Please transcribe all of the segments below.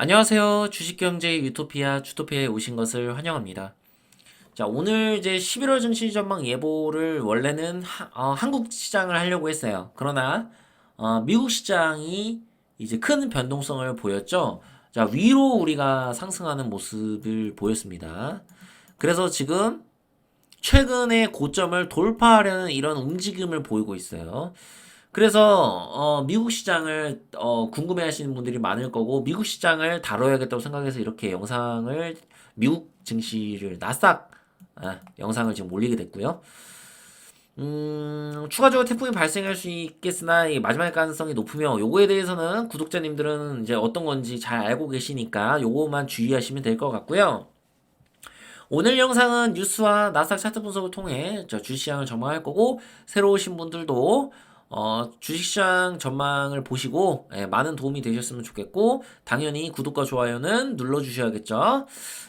안녕하세요. 주식경제 유토피아 주토피아에 오신 것을 환영합니다. 자, 오늘 이제 11월 증시 전망 예보를 원래는 한국 시장을 하려고 했어요. 그러나 미국 시장이 이제 큰 변동성을 보였죠. 자, 위로 우리가 상승하는 모습을 보였습니다. 그래서 지금 최근의 고점을 돌파하려는 이런 움직임을 보이고 있어요. 그래서 미국 시장을 궁금해하시는 분들이 많을 거고 미국 시장을 다뤄야겠다고 생각해서 이렇게 영상을 미국 증시를 나스닥 영상을 지금 올리게 됐고요. 추가적으로 태풍이 발생할 수 있겠으나 이 마지막일 가능성이 높으며 요거에 대해서는 구독자님들은 이제 어떤 건지 잘 알고 계시니까 요거만 주의하시면 될 것 같고요. 오늘 영상은 뉴스와 나스닥 차트 분석을 통해 주식시장을 전망할 거고 새로 오신 분들도 주식시장 전망을 보시고 많은 도움이 되셨으면 좋겠고 당연히 구독과 좋아요는 눌러주셔야겠죠.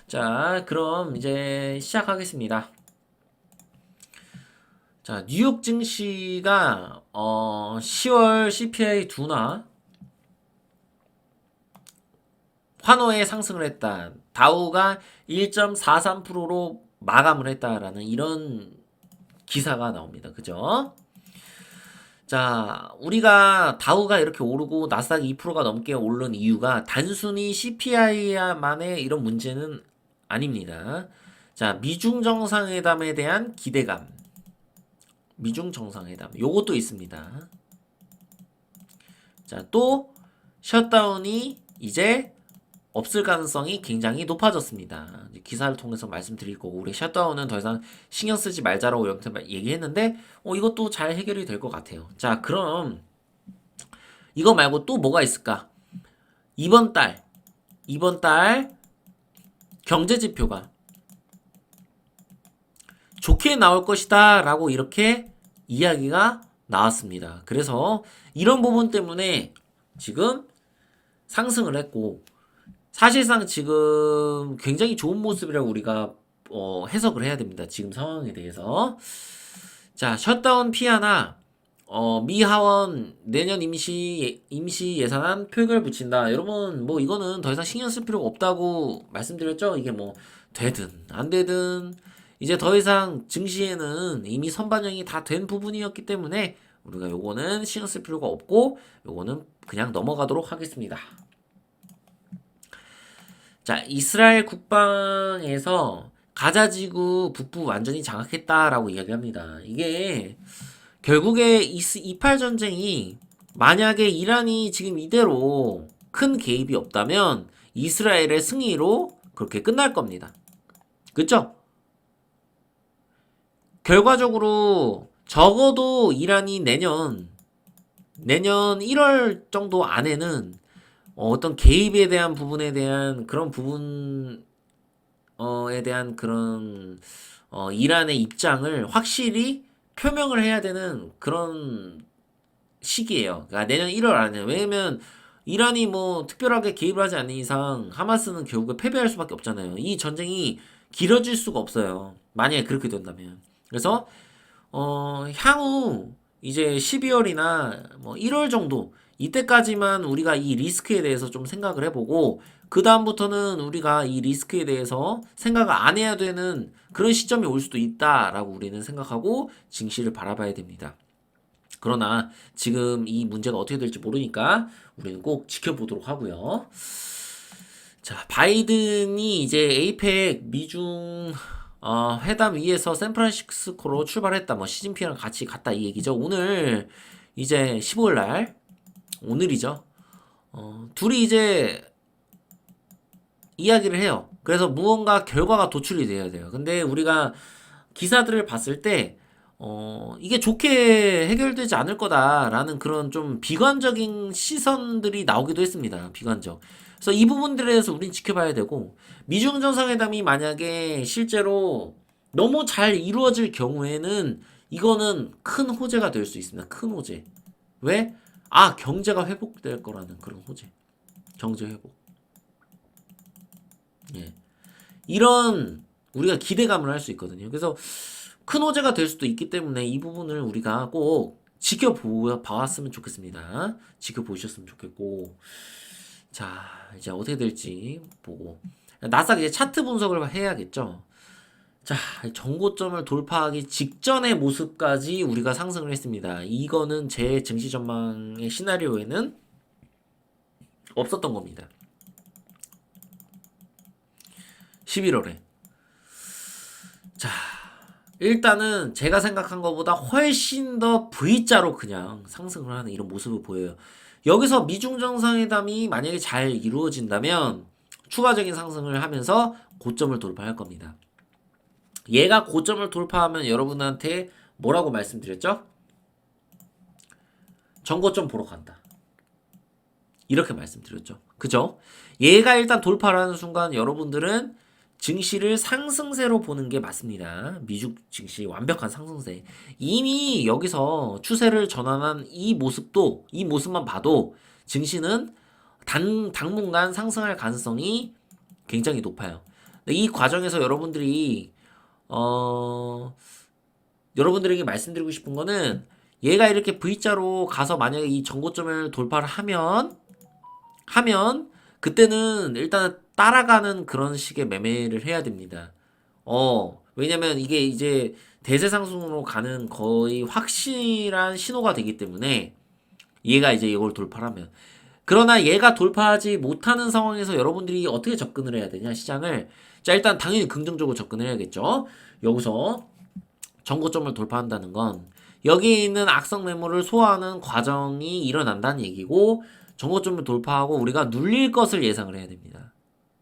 자, 그럼 이제 시작하겠습니다. 자, 뉴욕 증시가 10월 CPI 둔화 환호에 상승을 했다. 다우가 1.43%로 마감을 했다라는 이런 기사가 나옵니다. 그죠? 자, 우리가 다우가 이렇게 오르고 나스닥 2%가 넘게 오른 이유가 단순히 CPI만의 이런 문제는 아닙니다. 자, 미중 정상회담에 대한 기대감. 미중 정상회담. 요것도 있습니다. 자, 또 셧다운이 이제 없을 가능성이 굉장히 높아졌습니다. 기사를 통해서 말씀드릴 거고 우리 셧다운은 더 이상 신경 쓰지 말자라고 영태 얘기했는데 이것도 잘 해결이 될 것 같아요. 자, 그럼 이거 말고 또 뭐가 있을까? 이번 달 경제 지표가 좋게 나올 것이다 라고 이렇게 이야기가 나왔습니다. 그래서 이런 부분 때문에 지금 상승을 했고 사실상 지금 굉장히 좋은 모습이라고 우리가 해석을 해야 됩니다. 지금 상황에 대해서. 자, 셧다운 피하나 미 하원 내년 임시 예산안 표결 붙인다. 여러분 뭐 이거는 더 이상 신경 쓸 필요가 없다고 말씀드렸죠. 이게 뭐 되든 안 되든 이제 더 이상 증시에는 이미 선반영이 다 된 부분이었기 때문에 우리가 요거는 신경 쓸 필요가 없고 요거는 그냥 넘어가도록 하겠습니다. 자, 이스라엘 국방에서 가자지구 북부 완전히 장악했다라고 이야기합니다. 이게 결국에 이팔 전쟁이 만약에 이란이 지금 이대로 큰 개입이 없다면 이스라엘의 승리로 그렇게 끝날 겁니다. 그쵸? 결과적으로 적어도 이란이 내년 1월 정도 안에는 어떤 개입에 대한 부분에 대한 그런 부분에 대한 그런 이란의 입장을 확실히 표명을 해야 되는 그런 시기예요. 그러니까 내년 1월 안에. 왜냐면 이란이 뭐 특별하게 개입을 하지 않는 이상 하마스는 결국에 패배할 수밖에 없잖아요. 이 전쟁이 길어질 수가 없어요. 만약에 그렇게 된다면. 그래서 향후 이제 12월이나 뭐 1월 정도 이때까지만 우리가 이 리스크에 대해서 좀 생각을 해보고 그 다음부터는 우리가 이 리스크에 대해서 생각을 안 해야 되는 그런 시점이 올 수도 있다라고 우리는 생각하고 증시를 바라봐야 됩니다. 그러나 지금 이 문제가 어떻게 될지 모르니까 우리는 꼭 지켜보도록 하고요. 자, 바이든이 이제 에이펙 미중 회담 위에서 샌프란시스코로 출발했다. 뭐 시진핑이랑 같이 갔다 이 얘기죠. 오늘 이제 15일 날 오늘이죠. 둘이 이제 이야기를 해요. 그래서 무언가 결과가 도출이 돼야 돼요. 근데 우리가 기사들을 봤을 때 이게 좋게 해결되지 않을 거다라는 그런 좀 비관적인 시선들이 나오기도 했습니다. 비관적. 그래서 이 부분들에 대해서 우린 지켜봐야 되고, 미중 정상회담이 만약에 실제로 너무 잘 이루어질 경우에는 이거는 큰 호재가 될 수 있습니다. 큰 호재. 왜? 경제가 회복될 거라는 그런 호재. 경제 회복. 예. 이런 우리가 기대감을 할 수 있거든요. 그래서 큰 호재가 될 수도 있기 때문에 이 부분을 우리가 꼭 지켜보았으면 좋겠습니다. 지켜보셨으면 좋겠고. 자, 이제 어떻게 될지 보고. 나싹 이제 차트 분석을 해야겠죠. 자, 정고점을 돌파하기 직전의 모습까지 우리가 상승을 했습니다. 이거는 제 증시 전망의 시나리오에는 없었던 겁니다. 11월에. 자, 일단은 제가 생각한 것보다 훨씬 더 V자로 그냥 상승을 하는 이런 모습을 보여요. 여기서 미중 정상회담이 만약에 잘 이루어진다면 추가적인 상승을 하면서 고점을 돌파할 겁니다. 얘가 고점을 돌파하면 여러분한테 뭐라고 말씀드렸죠? 전고점 보러 간다. 이렇게 말씀드렸죠. 그죠? 얘가 일단 돌파를 하는 순간 여러분들은 증시를 상승세로 보는 게 맞습니다. 미국 증시 완벽한 상승세. 이미 여기서 추세를 전환한 이 모습만 봐도 증시는 당분간 상승할 가능성이 굉장히 높아요. 이 과정에서 여러분들에게 말씀드리고 싶은 거는 얘가 이렇게 V자로 가서 만약에 이 전고점을 돌파를 하면 그때는 일단 따라가는 그런 식의 매매를 해야 됩니다. 왜냐면 이게 이제 대세상승으로 가는 거의 확실한 신호가 되기 때문에 얘가 이제 이걸 돌파하면 그러나 얘가 돌파하지 못하는 상황에서 여러분들이 어떻게 접근을 해야 되냐 시장을 자 일단 당연히 긍정적으로 접근을 해야겠죠. 여기서 전고점을 돌파한다는 건 여기 있는 악성 매물을 소화하는 과정이 일어난다는 얘기고 전고점을 돌파하고 우리가 눌릴 것을 예상을 해야 됩니다.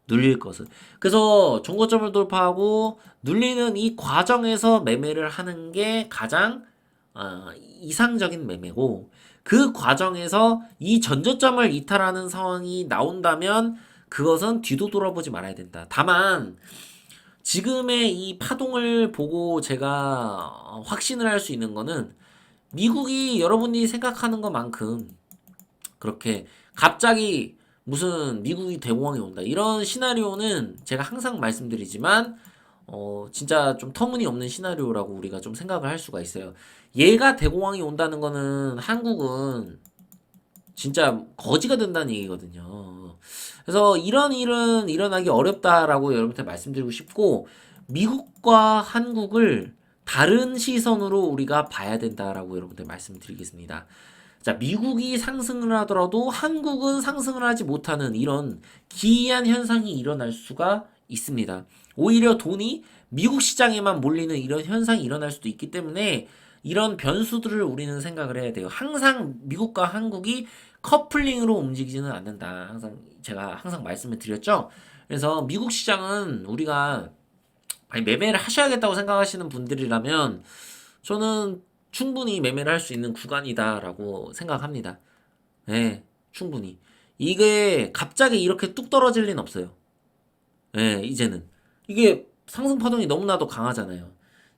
눌릴 것을. 그래서 전고점을 돌파하고 눌리는 이 과정에서 매매를 하는 게 가장 이상적인 매매고 그 과정에서 이 전저점을 이탈하는 상황이 나온다면 그것은 뒤도 돌아보지 말아야 된다. 다만 지금의 이 파동을 보고 제가 확신을 할 수 있는 거는 미국이 여러분이 생각하는 것만큼 그렇게 갑자기 무슨 미국이 대공황이 온다 이런 시나리오는 제가 항상 말씀드리지만 진짜 좀 터무니없는 시나리오라고 우리가 좀 생각을 할 수가 있어요. 얘가 대공황이 온다는 거는 한국은 진짜 거지가 된다는 얘기거든요. 그래서 이런 일은 일어나기 어렵다라고 여러분한테 말씀드리고 싶고 미국과 한국을 다른 시선으로 우리가 봐야 된다라고 여러분들 말씀드리겠습니다. 자, 미국이 상승을 하더라도 한국은 상승을 하지 못하는 이런 기이한 현상이 일어날 수가 있습니다. 오히려 돈이 미국 시장에만 몰리는 이런 현상이 일어날 수도 있기 때문에 이런 변수들을 우리는 생각을 해야 돼요. 항상 미국과 한국이 커플링으로 움직이지는 않는다. 제가 항상 말씀을 드렸죠. 그래서 미국 시장은 우리가 매매를 하셔야겠다고 생각하시는 분들이라면 저는 충분히 매매를 할 수 있는 구간이다라고 생각합니다. 네, 충분히. 이게 갑자기 이렇게 뚝 떨어질 리는 없어요. 네, 이제는. 이게 상승 파동이 너무나도 강하잖아요.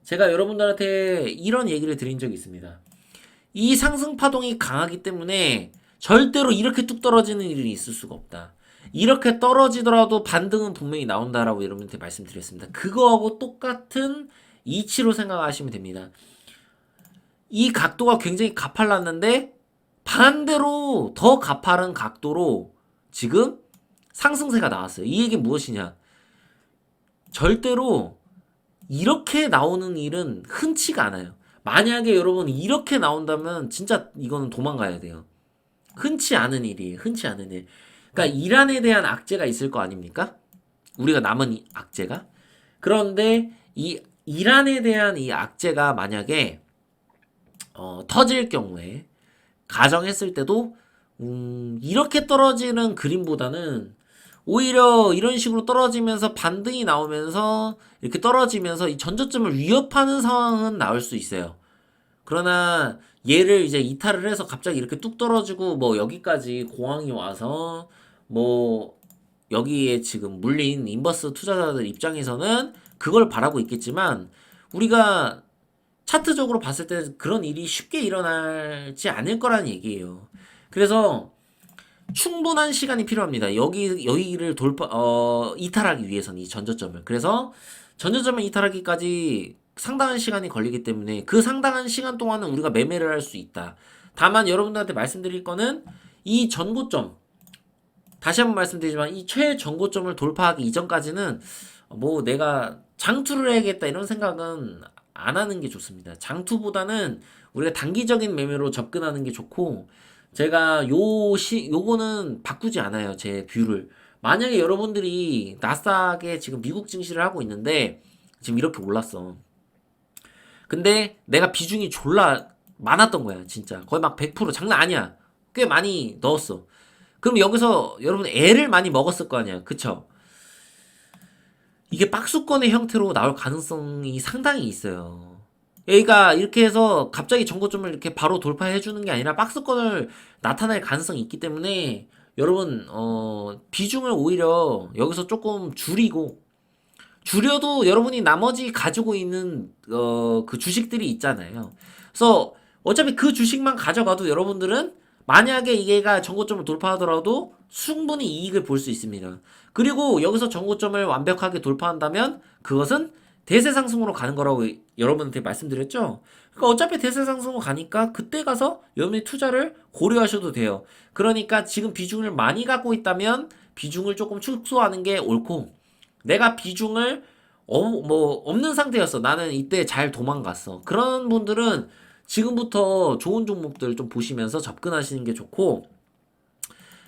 제가 여러분들한테 이런 얘기를 드린 적이 있습니다. 이 상승 파동이 강하기 때문에 절대로 이렇게 뚝 떨어지는 일이 있을 수가 없다. 이렇게 떨어지더라도 반등은 분명히 나온다라고 여러분한테 말씀드렸습니다. 그거하고 똑같은 이치로 생각하시면 됩니다. 이 각도가 굉장히 가팔랐는데 반대로 더 가파른 각도로 지금 상승세가 나왔어요. 이 얘기는 무엇이냐? 절대로 이렇게 나오는 일은 흔치가 않아요. 만약에 여러분 이렇게 나온다면 진짜 이거는 도망가야 돼요. 흔치 않은 일이에요. 흔치 않은 일. 그러니까 이란에 대한 악재가 있을 거 아닙니까? 우리가 남은 악재가. 그런데 이 이란에 대한 이 악재가 만약에 터질 경우에 가정했을 때도 이렇게 떨어지는 그림보다는 오히려 이런 식으로 떨어지면서 반등이 나오면서 이렇게 떨어지면서 이 전저점을 위협하는 상황은 나올 수 있어요. 그러나 얘를 이제 이탈을 해서 갑자기 이렇게 뚝 떨어지고 뭐 여기까지 공항이 와서 뭐 여기에 지금 물린 인버스 투자자들 입장에서는 그걸 바라고 있겠지만 우리가 차트적으로 봤을 때 그런 일이 쉽게 일어나지 않을 거라는 얘기예요. 그래서 충분한 시간이 필요합니다. 여기를 이탈하기 위해서는 이 전저점을. 그래서 전저점을 이탈하기까지 상당한 시간이 걸리기 때문에 그 상당한 시간 동안은 우리가 매매를 할 수 있다. 다만 여러분들한테 말씀드릴 거는 이 전고점 다시 한번 말씀드리지만 이 최전고점을 돌파하기 이전까지는 뭐 내가 장투를 해야겠다 이런 생각은 안 하는 게 좋습니다. 장투보다는 우리가 단기적인 매매로 접근하는 게 좋고, 제가 요거는 바꾸지 않아요. 제 뷰를. 만약에 여러분들이 나스닥에 지금 미국 증시를 하고 있는데 지금 이렇게 올랐어. 근데 내가 비중이 졸라 많았던 거야, 진짜. 거의 막 100% 장난 아니야. 꽤 많이 넣었어. 그럼 여기서 여러분 애를 많이 먹었을 거 아니야. 그쵸? 이게 박스권의 형태로 나올 가능성이 상당히 있어요. 얘가 이렇게 해서 갑자기 전고점을 이렇게 바로 돌파해 주는 게 아니라 박스권을 나타낼 가능성이 있기 때문에 여러분 비중을 오히려 여기서 조금 줄여도 여러분이 나머지 가지고 있는 그 주식들이 있잖아요. 그래서 어차피 그 주식만 가져가도 여러분들은 만약에 이게가 전고점을 돌파하더라도 충분히 이익을 볼 수 있습니다. 그리고 여기서 전고점을 완벽하게 돌파한다면 그것은 대세 상승으로 가는 거라고 여러분한테 말씀드렸죠. 그러니까 어차피 대세 상승으로 가니까 그때 가서 여러분이 투자를 고려하셔도 돼요. 그러니까 지금 비중을 많이 갖고 있다면 비중을 조금 축소하는 게 옳고, 내가 비중을 뭐 없는 상태였어. 나는 이때 잘 도망갔어. 그런 분들은 지금부터 좋은 종목들 좀 보시면서 접근하시는 게 좋고,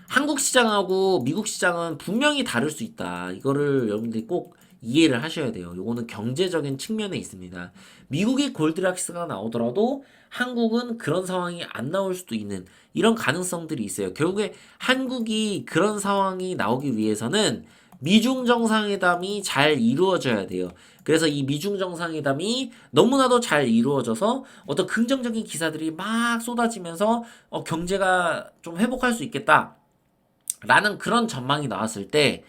한국 시장하고 미국 시장은 분명히 다를 수 있다. 이거를 여러분들이 꼭 이해를 하셔야 돼요. 요거는 경제적인 측면에 있습니다. 미국이 골드락스가 나오더라도 한국은 그런 상황이 안 나올 수도 있는 이런 가능성들이 있어요. 결국에 한국이 그런 상황이 나오기 위해서는 미중 정상회담이 잘 이루어져야 돼요. 그래서 이 미중 정상회담이 너무나도 잘 이루어져서 어떤 긍정적인 기사들이 막 쏟아지면서 경제가 좀 회복할 수 있겠다. 라는 그런 전망이 나왔을 때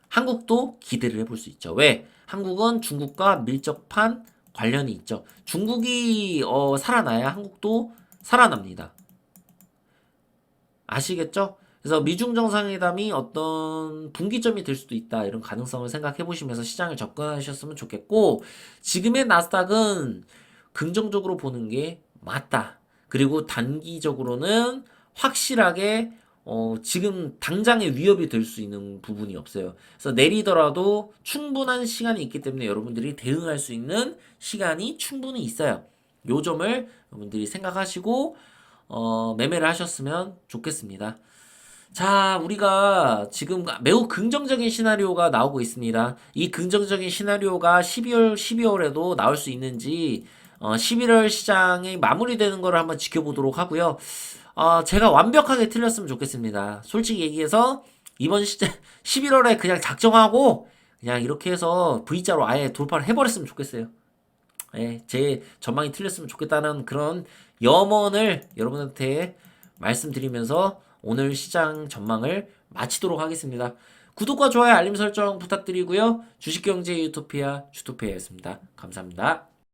한국도 기대를 해볼 수 있죠. 왜? 한국은 중국과 밀접한 관련이 있죠. 중국이 살아나야 한국도 살아납니다. 아시겠죠? 그래서 미중 정상회담이 어떤 분기점이 될 수도 있다. 이런 가능성을 생각해 보시면서 시장을 접근하셨으면 좋겠고, 지금의 나스닥은 긍정적으로 보는 게 맞다. 그리고 단기적으로는 확실하게 지금 당장의 위협이 될 수 있는 부분이 없어요. 그래서 내리더라도 충분한 시간이 있기 때문에 여러분들이 대응할 수 있는 시간이 충분히 있어요. 요 점을 여러분들이 생각하시고 매매를 하셨으면 좋겠습니다. 자, 우리가 지금 매우 긍정적인 시나리오가 나오고 있습니다. 이 긍정적인 시나리오가 12월에도 나올 수 있는지, 11월 시장이 마무리되는 거를 한번 지켜보도록 하고요. 제가 완벽하게 틀렸으면 좋겠습니다. 솔직히 얘기해서 이번 시장 11월에 그냥 작정하고 그냥 이렇게 해서 V자로 아예 돌파를 해버렸으면 좋겠어요. 예, 제 전망이 틀렸으면 좋겠다는 그런 염원을 여러분한테 말씀드리면서 오늘 시장 전망을 마치도록 하겠습니다. 구독과 좋아요, 알림 설정 부탁드리고요. 주식경제 유토피아 주토피아였습니다. 감사합니다.